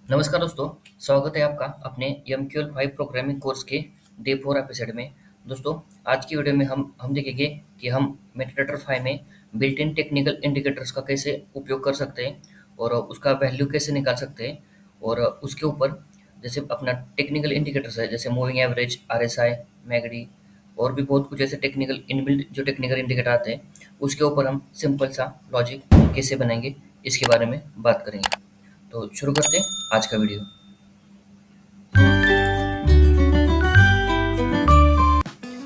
नमस्कार दोस्तों, स्वागत है आपका अपने MQL5 प्रोग्रामिंग कोर्स के डे 4 एपिसोड में। दोस्तों, आज की वीडियो में हम देखेंगे कि हम मेटाडाटा फाइल में बिल्ट इन टेक्निकल इंडिकेटर्स का कैसे उपयोग कर सकते हैं और उसका वैल्यू कैसे निकाल सकते हैं। और उसके ऊपर जैसे अपना टेक्निकल इंडिकेटर्स है, जैसे मूविंग एवरेज, RSI, मैगडी और भी बहुत कुछ ऐसे टेक्निकल इनबिल्ट जो टेक्निकल इंडिकेटर आते हैं, उसके ऊपर हम सिंपल सा लॉजिक कैसे बनाएंगे इसके बारे में बात करेंगे। तो शुरू करते हैं आज का वीडियो।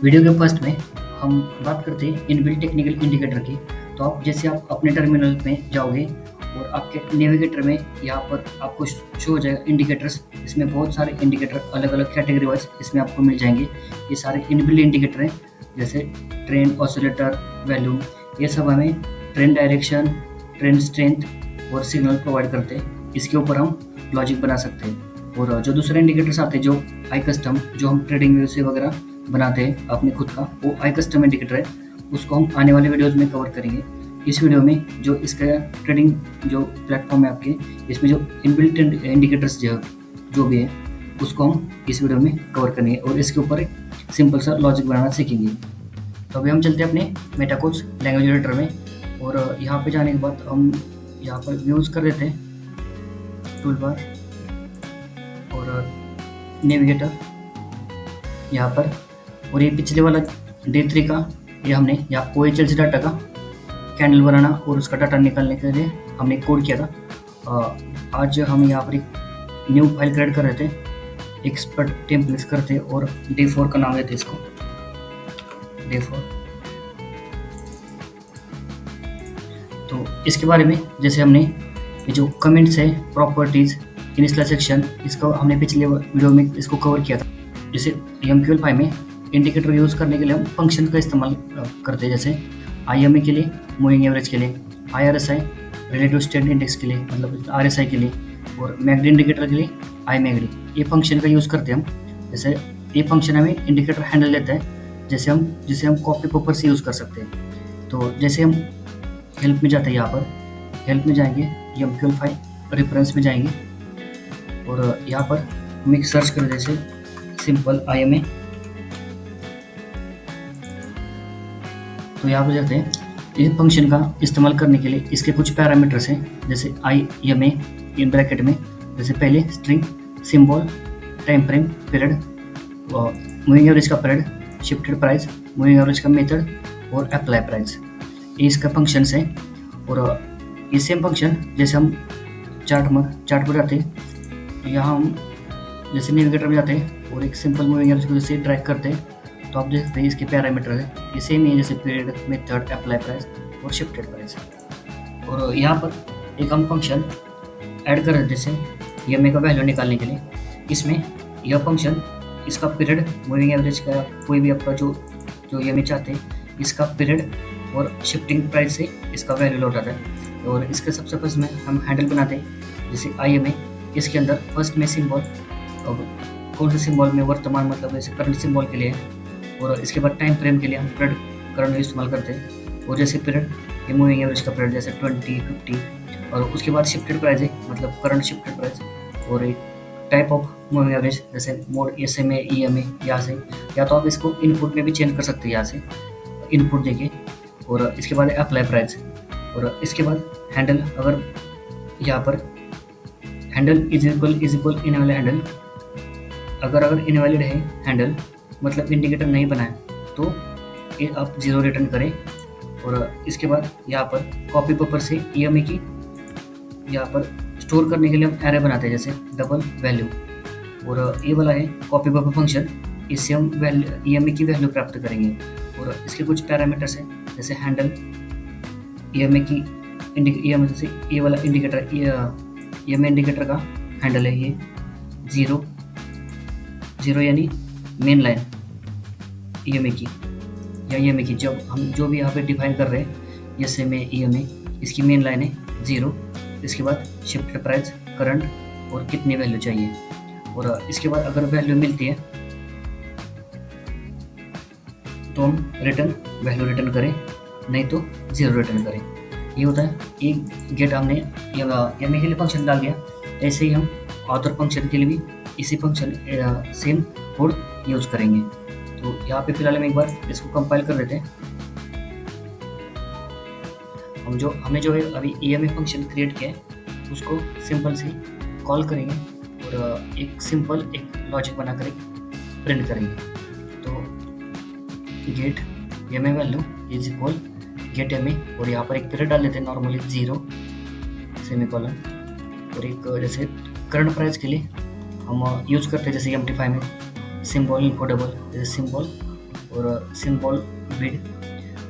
वीडियो के फर्स्ट में हम बात करते हैं इनबिल्ट टेक्निकल इंडिकेटर की। तो आप अपने टर्मिनल में जाओगे और आपके नेविगेटर में यहाँ पर आपको शो हो जाएगा इंडिकेटर्स। इसमें बहुत सारे इंडिकेटर अलग अलग कैटेगरी वाइज इसमें आपको मिल जाएंगे। ये सारे इनबिल्ट इंडिकेटर हैं, जैसे ट्रेंड, ऑसिलेटर, वैल्यूम। ये सब हमें ट्रेंड डायरेक्शन, ट्रेंड स्ट्रेंथ और सिग्नल प्रोवाइड करते हैं। इसके ऊपर हम लॉजिक बना सकते हैं। और जो दूसरे इंडिकेटर्स आते हैं, जो आई कस्टम, जो हम ट्रेडिंग व्यू से वगैरह बनाते हैं अपने खुद का, वो आई कस्टम इंडिकेटर है। उसको हम आने वाले वीडियोस में कवर करेंगे। इस वीडियो में जो इसका ट्रेडिंग जो प्लेटफॉर्म है आपके, इसमें जो इनबिल्ट इंडिकेटर्स जो भी है उसको हम इस वीडियो में कवर करेंगे और इसके ऊपर एक सिंपल सा लॉजिक बनाना सीखेंगे। तो अभी हम चलते हैं अपने मेटाकोस लैंग्वेज एडिटर में। और यहाँ पे जाने के बाद हम यहाँ पर यूज़ कर देते हैं टूल बार और नेविगेटर यहाँ पर। और ये पिछले वाला डे 3 का ये हमने यहाँ OHLC डाटा का कैंडल बनाना और उसका डाटा निकालने के लिए हमने कोड किया था। आज हम यहाँ पर एक न्यू फाइल क्रिएट कर रहे थे, एक्सपर्ट टेम्पलेट्स करते और डे 4 का नाम देते इसको, डे 4। तो इसके बारे में जैसे हमने ये जो कमेंट्स है, प्रॉपर्टीज, इनिशियल सेक्शन, इसको हमने पिछले वीडियो में इसको कवर किया था। जैसे MQL5 में इंडिकेटर यूज़ करने के लिए हम फंक्शन का इस्तेमाल करते हैं, जैसे IMA के लिए, मूविंग एवरेज के लिए, IRSI रिलेटिव स्टेट इंडेक्स के लिए, मतलब RSI के लिए, और मैगडी इंडिकेटर के लिए IMAGD। ये फंक्शन का यूज़ करते हैं हम। जैसे ये फंक्शन हमें इंडिकेटर हैंडल देता है, जिसे हम कॉपी पेपर से यूज़ कर सकते हैं। तो जैसे हम हेल्प में जाते हैं, यहाँ पर हेल्प में जाएंगे, MQL5 रेफरेंस में जाएंगे और यहाँ पर हम एक सर्च करें, जैसे सिंपल IMA। तो यहाँ पर जाते हैं। इस फंक्शन का इस्तेमाल करने के लिए इसके कुछ पैरामीटर्स हैं, जैसे IMA इन ब्रैकेट में, जैसे पहले string, symbol, time frame, period, moving average का period, shifted price, moving average का मेथड और अप्लाई प्राइस। ये इसका फंक्शंस है। और ये सेम फंक्शन जैसे हम चार्ट पर जाते हैं, यहाँ हम जैसे नेविगेटर में जाते हैं और एक सिंपल मूविंग एवरेज को जैसे ट्रैक करते हैं, तो आप देख सकते हैं इसके पैरामीटर है ये सेम ही है, जैसे पीरियड, मेथड, अप्लाई प्राइस और शिफ्टेड प्राइस। और यहाँ पर एक हम फंक्शन ऐड कर रहे थे, जैसे EMA का वैल्यू निकालने के लिए। इसमें यह फंक्शन इसका पीरियड, मूविंग एवरेज का, कोई भी आपका जो EMA चाहते हैं, इसका पीरियड और शिफ्टिंग प्राइस से इसका वैल्यू लौटाता है। और इसके सबसे फर्स्ट में हम हैंडल बनाते हैं, जैसे IMA। इसके अंदर फर्स्ट में सिंबल, और कौन से सिंबल में वर्तमान, मतलब जैसे करंट सिंबल के लिए, और इसके बाद टाइम फ्रेम के लिए हम करंट इस्तेमाल करते हैं। और जैसे पीरियड, ये मूविंग एवरेज का पीरियड, जैसे 20, 50। और उसके बाद शिफ्टेड प्राइस है, मतलब करंट शिफ्टेड प्राइस। और एक टाइप ऑफ मूविंग एवरेज, जैसे मोड, SMA, EMA, यहाँ से, या तो आप इसको इनपुट में भी चेंज कर सकते हैं, यहाँ से इनपुट देके। और इसके बाद अप्लाई प्राइस। और इसके बाद हैंडल, अगर यहाँ पर handle is equal invalid handle, अगर इनवैलिड है हैंडल, मतलब इंडिकेटर नहीं बना है, तो ये आप 0 रिटर्न करें। और इसके बाद यहाँ पर कॉपी पेपर से EMA की यहाँ पर स्टोर करने के लिए हम एरे बनाते हैं, जैसे डबल वैल्यू। और ये वाला है कॉपी पेपर फंक्शन, इससे हम EMA की वैल्यू प्राप्त करेंगे। और इसके कुछ पैरामीटर्स हैं, जैसे हैंडल, EMA की EMA, जैसे ये वाला इंडिकेटर, EMA इंडिकेटर का हैंडल है ये 0 यानी मेन लाइन EMA की, या EMA की जब हम जो भी यहाँ पे डिफाइन कर रहे हैं, जैसे में EMA, इसकी मेन लाइन है 0। इसके बाद शिफ्टेड प्राइस, करंट और कितनी वैल्यू चाहिए। और इसके बाद अगर वैल्यू मिलती है तो हम वैल्यू रिटर्न करें, नहीं तो 0 रिटर्न करें। ये होता है। एक गेट हमने EMA के लिए फंक्शन डाल दिया। ऐसे ही हम ऑथर फंक्शन के लिए भी इसी फंक्शन सेम कोड यूज करेंगे। तो यहाँ पे फिलहाल हम एक बार इसको कंपाइल कर देते हैं। हमने जो है अभी EMA फंक्शन क्रिएट किया है उसको सिंपल से कॉल करेंगे और एक सिंपल एक लॉजिक बनाकर एक प्रिंट करेंगे। तो get EMA value is equal get MA और यहाँ पर एक पीरियड डाल देते हैं नॉर्मली 0 सेमीकोलन और एक जैसे करंट प्राइस के लिए हम यूज करते हैं जैसे MT5 में सिंबल इनकोडेबल जैसे सिंबल और सिंबल बिड।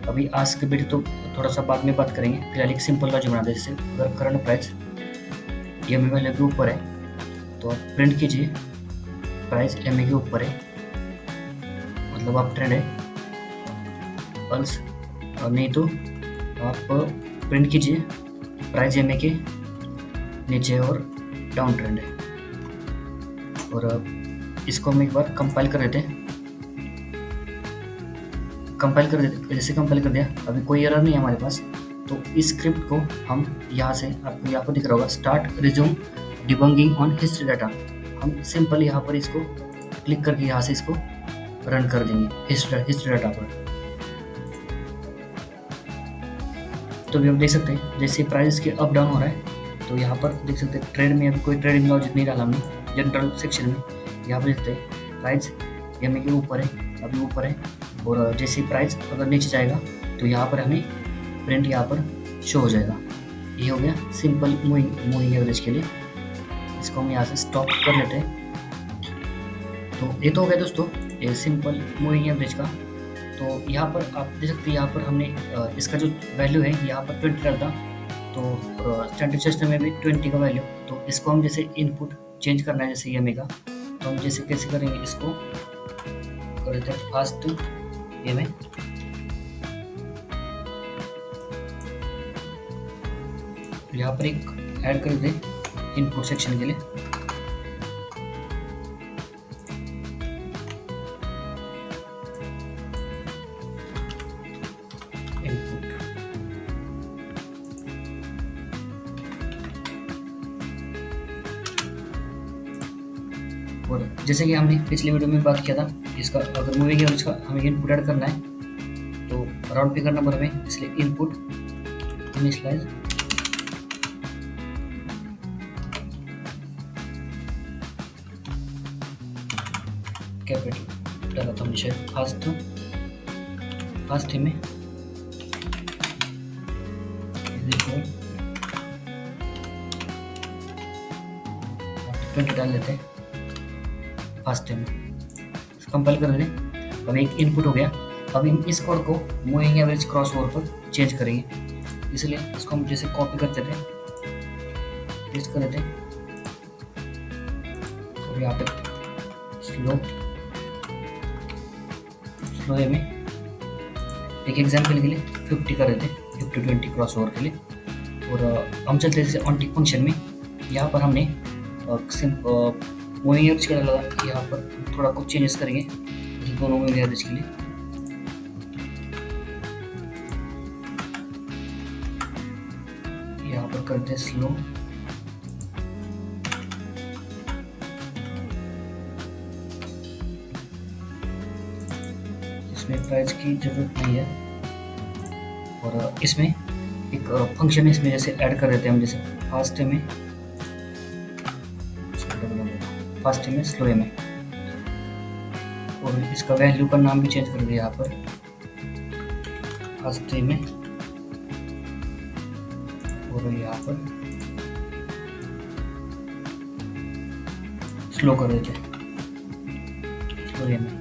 अभी आस्क बिड तो थोड़ा सा बाद में बात करेंगे, फिलहाल एक सिंपल लॉजिक बना दे। जैसे अगर करंट प्राइस EMA वैल्यू के ऊपर है तो आप प्रिंट कीजिए प्राइस MA के ऊपर है, मतलब आप ट्रेंड है, पल्स और नहीं तो आप प्रिंट कीजिए प्राइस MA के नीचे और डाउन ट्रेंड है। और इसको हम एक बार कंपाइल कर देते हैं। जैसे कंपाइल कर दिया अभी कोई एरर नहीं है हमारे पास। तो इस स्क्रिप्ट को हम यहाँ से आपको यहाँ पर दिख रहा होगा start resume debugging on history data. हम सिंपल यहाँ पर इसको क्लिक करके यहाँ से इसको रन कर देंगे हिस्ट्री डाटा पर। तो अभी हम देख सकते हैं जैसे प्राइस के अप डाउन हो रहा है तो यहाँ पर देख सकते हैं ट्रेड में अभी कोई ट्रेडिंग लॉजिक नहीं डाला हमने। जनरल सेक्शन में यहाँ पर देखते हैं प्राइस EMA के ऊपर है, अभी ऊपर है और जैसे प्राइस अगर नीचे जाएगा तो यहाँ पर हमें प्रिंट यहाँ पर शो हो जाएगा। ये हो गया सिंपल मूविंग एवरेज के लिए। इसको हम यहाँ से स्टॉप कर लेते हैं। तो ये तो हो गया दोस्तों ये सिंपल मूविंग एवरेज का। तो यहाँ पर आप देख सकते हैं यहाँ पर हमने इसका जो वैल्यू है यहाँ पर 20 डाल था। तो स्टैंडर्ड सिस्टम में भी 20 का वैल्यू। तो इसको हम जैसे इनपुट चेंज करना है जैसे EMA का, तो हम जैसे कैसे करेंगे इसको कर देते हैं फास्ट EMA। यहाँ पर एक ऐड कर दें इनपुट सेक्शन के लिए। इनपुट और जैसे कि हमने पिछले वीडियो में बात किया था इसका अगर मूविंग एवरेज का हमें इनपुट ऐड करना है तो राउंड फिगर नंबर में, इसलिए इनपुट इनिशियलाइज कैपिटल डाला था हमने शायद फास्ट में 20 डाल देते हैं फास्ट में। कंपाइल कर दें। अब एक इनपुट हो गया। अब हम इस कोड को मूविंग एवरेज क्रॉस ओवर पर चेंज करेंगे, इसलिए इसको हम जैसे कॉपी करते थे पेस्ट कर देते हैं। तो यहाँ पे स्लो में एक एग्जाम्पल के लिए 50 कर देते हैं 50-20 क्रॉस ओवर के लिए। और हम चलते हैं जैसे ऑनटिक फंक्शन में। यहाँ पर हमने मूविंग एवरेज का डाला, यहाँ पर थोड़ा कुछ चेंजेस करेंगे दोनों मूविंग एवरेज के लिए। यहाँ पर करते हैं स्लो, इसमें प्राइस की जरूरत नहीं है। और इसमें एक फंक्शन इसमें जैसे ऐड कर देते हैं हम जैसे फास्ट में स्लो में। और इसका वैल्यू का नाम भी चेंज कर दिया यहाँ पर फास्ट में और यहाँ पर स्लो कर देते हैं स्लो में।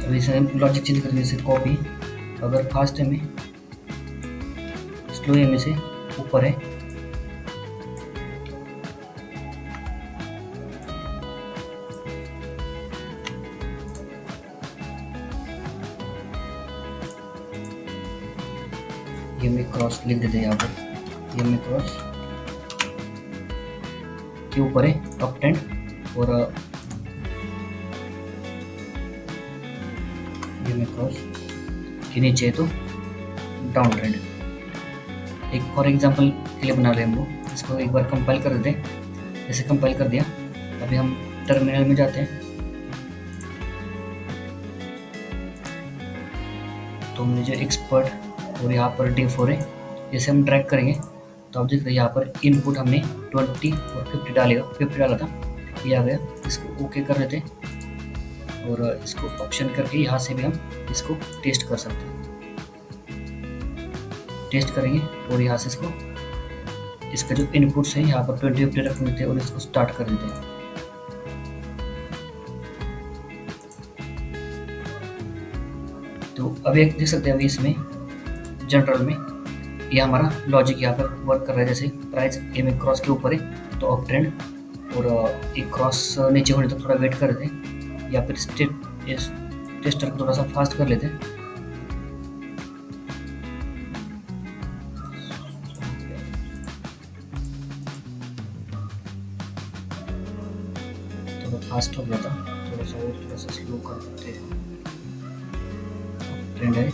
अभी इसे लॉजिक चेंज करके जैसे कॉपी अगर फास्ट में स्लो में से ऊपर है EMA क्रॉस लिख देते हैं यहाँ पर। EMA क्रॉस के ऊपर है अप ट्रेंड और EMA क्रॉस के नीचे है तो डाउन ट्रेंड। एक फॉर एग्जांपल के लिए बना रहे हैं हम लोग इसको एक बार कंपाइल कर देते हैं। जैसे कंपाइल कर दिया, अभी हम टर्मिनल में जाते हैं। तो हमने जो एक्सपर्ट और यहाँ पर D4 है, जैसे हम ड्रैग करेंगे तो आप देख रहे हैं यहाँ पर इनपुट हमने 20 और 50 डालेगा, 50 डाला था, ये आ गया। इसको ओके कर देते हैं और इसको ऑप्शन करके यहाँ से भी हम इसको टेस्ट कर सकते हैं। टेस्ट करेंगे और यहाँ से इसका जो इनपुट्स है यहाँ पर 20 50 रख देते हैं और इसको स्टार्ट कर देते हैं। तो अभी एक देख सकते हैं, अभी इसमें जनरल में ये हमारा लॉजिक यहाँ पर वर्क कर रहा है। जैसे प्राइस एम क्रॉस के ऊपर है तो अप ट्रेंड, और एक क्रॉस नीचे होने तक थोड़ा वेट कर देते हैं, या फिर टेस्टर को थोड़ा सा फास्ट कर लेते हैं। थोड़ा फास्ट हो गया था, थोड़ा सा स्लो कर देते हैं। ट्रेंड है,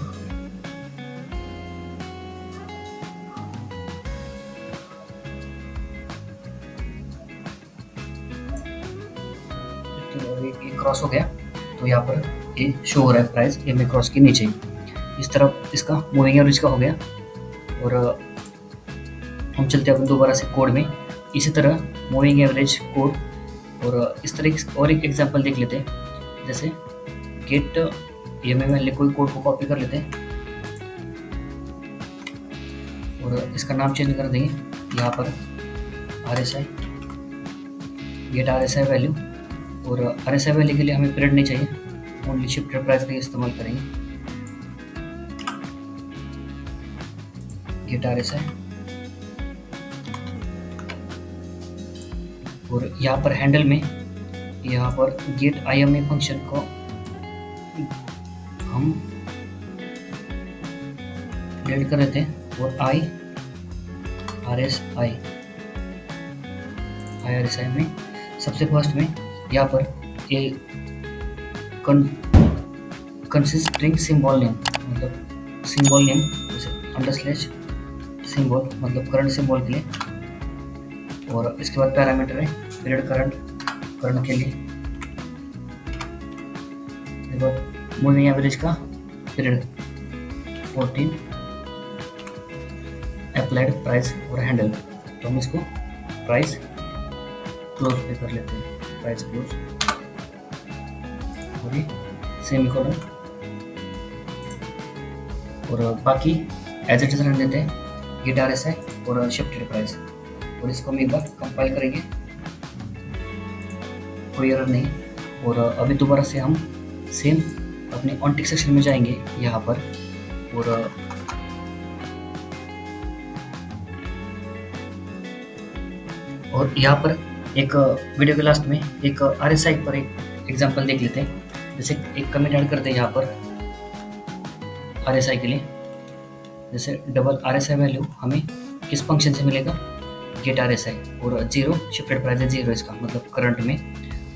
ये क्रॉस हो गया तो यहाँ पर ये शो हो रहा है प्राइस एम क्रॉस के नीचे। इस तरफ इसका मूविंग एवरेज का हो गया। और हम चलते हैं अपन दोबारा से कोड में। इसी तरह मूविंग एवरेज कोड और इस तरह और एक एग्जांपल देख लेते हैं। जैसे गेट EMA कोई कोड को कॉपी कर लेते हैं और इसका नाम चेंज कर देंगे यहाँ पर RSI, गेट RSI वैल्यू। और RSI वैल्यू के लिए हमें पीरियड नहीं चाहिए, ओनली शिफ्टेड प्राइस का इस्तेमाल करेंगे। गेट RSI और यहाँ पर हैंडल में यहाँ पर गेट IMA फंक्शन को हम डिलीट कर देते हैं और IRSI में सबसे फर्स्ट में यहाँ पर ये कंसिस्ट स्ट्रिंग सिंबल नेम, मतलब सिंबल नेम जैसे अंडरस्लैश सिंबल मतलब करंट सिंबल के लिए। और इसके बाद पैरामीटर है पीरियड करंट के लिए। इसके बाद मूविंग एवरेज का पीरियड 14, अप्लाइड प्राइस और हैंडल। तो हम इसको प्राइस क्लोज पे कर लेते हैं, प्राइस क्लोज और ये सेमीकोलन। और बाकी एज इट इज रहने देते हैं गेट RSI और शिफ्टेड प्राइस। और इसको हम एक बार कंपाइल करेंगे, कोई एरर नहीं। और अभी दोबारा से हम सेम अपने ऑनटिक सेक्शन में जाएंगे यहाँ पर। और यहाँ पर एक वीडियो के लास्ट में एक RSI पर एक एग्जांपल देख लेते हैं। जैसे एक कमेंट ऐड करते हैं यहाँ पर RSI के लिए। जैसे डबल RSI वैल्यू हमें किस फंक्शन से मिलेगा, गेट RSI। और 0 शिफ्टेड प्राइस है 0 इसका मतलब करंट में।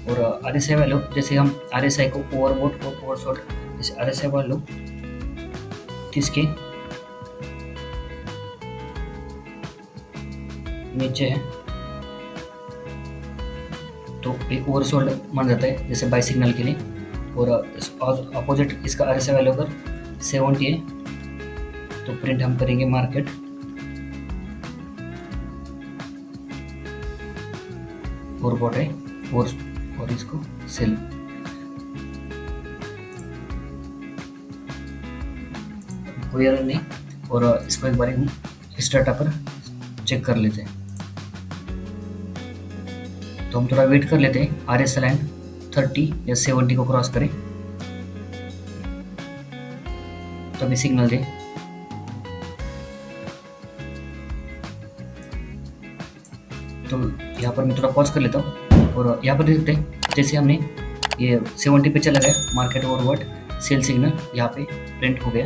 और RSI वैल्यू जैसे हम RSI को ओवरबोट और ओवरसोल्ड, जैसे RSI वैल्यू 30 के नीचे है तो एक ओवरसोल्ड मान जाता है, जैसे बाई सिग्नल के लिए। और अपोजिट इसका RSI वैल्यू अगर 70 है तो प्रिंट हम करेंगे मार्केट। ओवरबॉट है और इसको सेल। कोई एरर नहीं। और इसको एक बार हम इस डाटा पर चेक कर लेते हैं। तो हम थोड़ा वेट कर लेते हैं RSI लाइन 30 या 70 को क्रॉस करें तभी सिग्नल दे। तो यहाँ पर मैं थोड़ा पॉज कर लेता हूँ। और यहाँ पर देख सकते हैं जैसे हमने ये 70 पे चला गया मार्केट ओवरबॉट सेल सिग्नल यहाँ पे प्रिंट हो गया।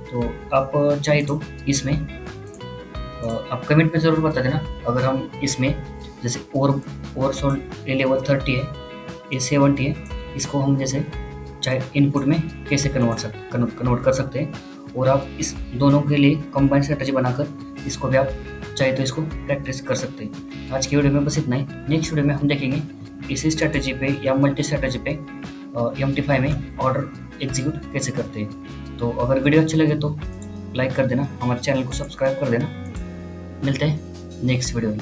तो आप चाहे तो इसमें आप कमेंट में ज़रूर बता देना अगर हम इसमें जैसे ओवरसोल्ड लेवल 30 है, ये 70 है, इसको हम जैसे चाहे इनपुट में कैसे कन्वर्ट कर सकते हैं। और आप इस दोनों के लिए कंबाइंड स्ट्रेटजी बनाकर इसको भी आप चाहे तो इसको प्रैक्टिस कर सकते हैं। आज की वीडियो में बस इतना ही। नेक्स्ट वीडियो में हम देखेंगे इसी स्ट्रैटेजी पे या मल्टी स्ट्रैटेजी पे MT5 में ऑर्डर एग्जीक्यूट कैसे करते हैं। तो अगर वीडियो अच्छी लगे तो लाइक कर देना, हमारे चैनल को सब्सक्राइब कर देना। मिलते हैं नेक्स्ट वीडियो में।